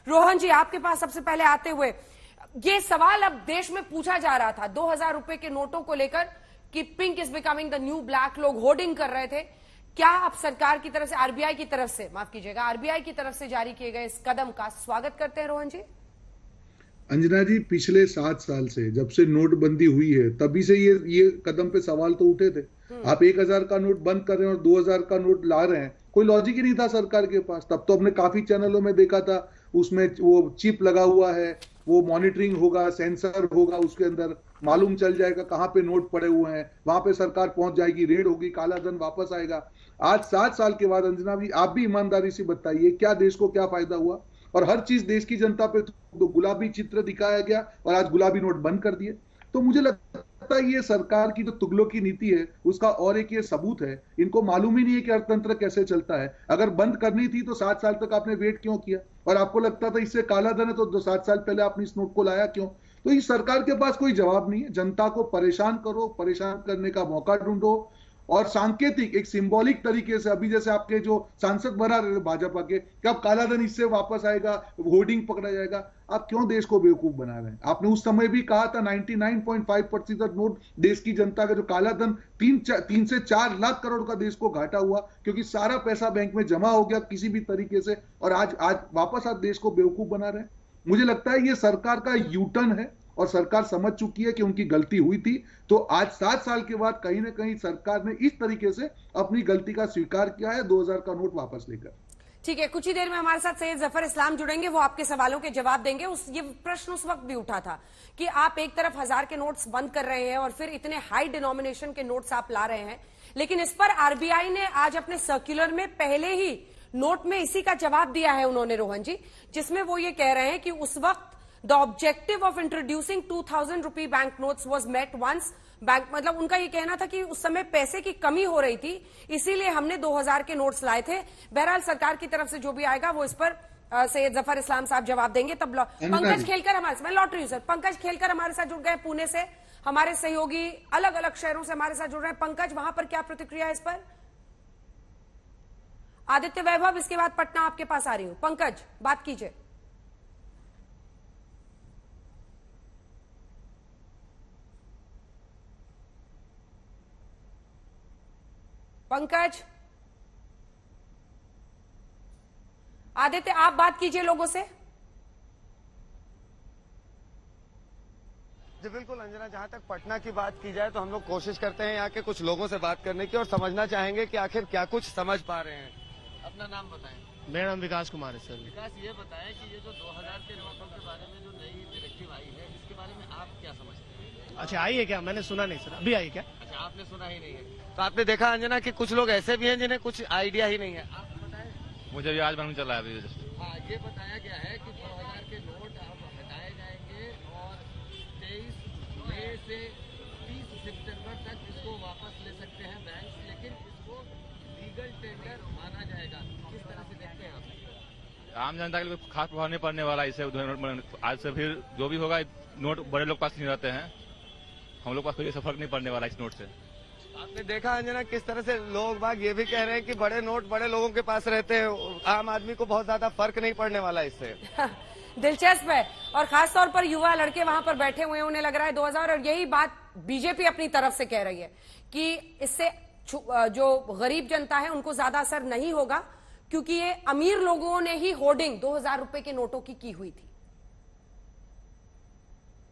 रोहन जी, आपके पास सबसे पहले आते हुए ये सवाल अब देश में पूछा जा रहा था 2000 रुपए के नोटों को लेकर कि pink is becoming the new black, लोग होर्डिंग कर रहे थे। क्या आप सरकार की तरफ से, आरबीआई की तरफ से, माफ कीजिएगा, आरबीआई की तरफ से जारी किए गए इस कदम का स्वागत करते हैं रोहन जी? अंजना जी, पिछले 7 साल से जब से नोटबंदी हुई है तभी से ये कदम पे सवाल तो उठे थे। आप 1000 का नोट बंद कर रहे हैं और 2000 का नोट ला रहे हैं, कोई लॉजिक ही नहीं था सरकार के पास। तब तो हमने काफी चैनलों में देखा था, उसमें वो चिप लगा हुआ है, वो मॉनिटरिंग होगा, सेंसर होगा, उसके अंदर मालूम चल जाएगा कहाँ पे नोट पड़े हुए हैं, वहां पे सरकार पहुंच जाएगी, रेड होगी, काला धन वापस आएगा। आज 7 साल के बाद अंजना जी, आप भी ईमानदारी से बताइए, क्या देश को क्या फायदा हुआ? और हर चीज देश की जनता पे तो गुलाबी चित्र दिखाया गया और आज गुलाबी नोट बंद कर दिए। तो मुझे लगता है ये सरकार की जो तुगलों की नीति है उसका और एक ये सबूत है, इनको मालूम ही नहीं है कि अर्थतंत्र कैसे चलता है। अगर बंद करनी थी तो 7 साल तक आपने वेट क्यों किया? और आपको लगता था इससे काला धन है तो 7 साल पहले आपने इस नोट को लाया क्यों? तो इस सरकार के पास कोई जवाब नहीं है। जनता को परेशान करो, परेशान करने का मौका ढूंढो, और सांकेतिक एक सिंबॉलिक तरीके से, अभी जैसे आपके जो सांसद बना रहे भाजपा के, कब काला धन इससे वापस आएगा, होर्डिंग पकड़ा जाएगा, आप क्यों देश को बेवकूफ बना रहे हैं? आपने उस समय भी कहा था 99.5% नोट देश की जनता का जो काला धन 3 से 4 लाख करोड़ का देश को घाटा हुआ, क्योंकि सारा पैसा बैंक में जमा हो गया किसी भी तरीके से, और आज आज वापस आप देश को बेवकूफ बना रहे हैं। मुझे लगता है ये सरकार का यू टर्न है और सरकार समझ चुकी है कि उनकी गलती हुई थी। तो आज 7 साल के बाद कहीं ना कहीं सरकार ने इस तरीके से अपनी गलती का स्वीकार किया है, 2000 का नोट वापस लेकर। ठीक है, कुछ ही देर में हमारे साथ सैयद जफर इस्लाम जुड़ेंगे, वो आपके सवालों के जवाब देंगे। ये प्रश्न उस वक्त भी उठा था कि आप एक तरफ 1000 के नोट्स बंद कर रहे हैं और फिर इतने हाई डिनोमिनेशन के नोट्स आप ला रहे हैं, लेकिन इस पर आरबीआई ने आज अपने सर्कुलर में पहले ही नोट में इसी का जवाब दिया है उन्होंने रोहन जी, जिसमें वो ये कह रहे हैं कि उस वक्त the objective of introducing 2000 rupee bank notes was met once bank, मतलब उनका ये कहना था कि उस समय पैसे की कमी हो रही थी, इसीलिए हमने 2000 के नोट्स लाए थे। बहरहाल सरकार की तरफ से जो भी आएगा वो इस पर सैयद जफर इस्लाम साहब जवाब देंगे। तब पंकज खेलकर हमारे साथ, मैं लौट रही हूँ सर, पंकज खेलकर हमारे साथ जुड़ गए पुणे से, हमारे सहयोगी अलग अलग शहरों से हमारे साथ जुड़ रहे हैं। पंकज, वहां पर क्या प्रतिक्रिया है इस पर? आदित्य वैभव, इसके बाद पटना आपके पास आ रही हूं। पंकज, बात कीजिए। पंकज, आदित्य आप बात कीजिए लोगों से। जी बिल्कुल अंजना, जहां तक पटना की बात की जाए तो हम लोग कोशिश करते हैं यहाँ के कुछ लोगों से बात करने की और समझना चाहेंगे कि आखिर क्या कुछ समझ पा रहे हैं। अपना नाम बताएं। मेरा नाम विकास कुमार है सर। विकास, ये बताएं कि ये जो 2000 के नोटों के बारे में जो नई डायरेक्टिव आई है, इसके बारे में आप क्या समझते हैं? अच्छा, आई है क्या? मैंने सुना नहीं सर, अभी आई क्या? अच्छा, आपने सुना ही नहीं है। तो आपने देखा अंजना कि कुछ लोग ऐसे भी हैं जिन्हें कुछ आइडिया ही नहीं है। आप बताएं। मुझे भी आज मालूम चला है अभी। हाँ, ये बताया गया है कि 2000 के नोट अब हटाए जाएंगे और 23 मई से 30 सितंबर तक इसको वापस ले सकते हैं बैंक, लेकिन इसको लीगल टेंडर माना जाएगा। किस तरह से देखते हैं आप? आम जनता के लिए खास प्रभाव नहीं पड़ने वाला इसे। आज से फिर जो भी होगा, नोट बड़े लोग पास नहीं रहते हैं, हम लोग पास कोई ऐसा फर्क नहीं पड़ने वाला इस नोट से। आपने देखा अंजना किस तरह से लोग बाग ये भी कह रहे हैं कि बड़े नोट बड़े लोगों के पास रहते हैं, आम आदमी को बहुत ज्यादा फर्क नहीं पड़ने वाला इससे। दिलचस्प है, और खासतौर पर युवा लड़के वहां पर बैठे हुए हैं, उन्हें लग रहा है 2000, और यही बात बीजेपी अपनी तरफ से कह रही है कि इससे जो गरीब जनता है उनको ज्यादा असर नहीं होगा, क्योंकि ये अमीर लोगों ने ही होर्डिंग 2000 रुपए के नोटों की हुई थी।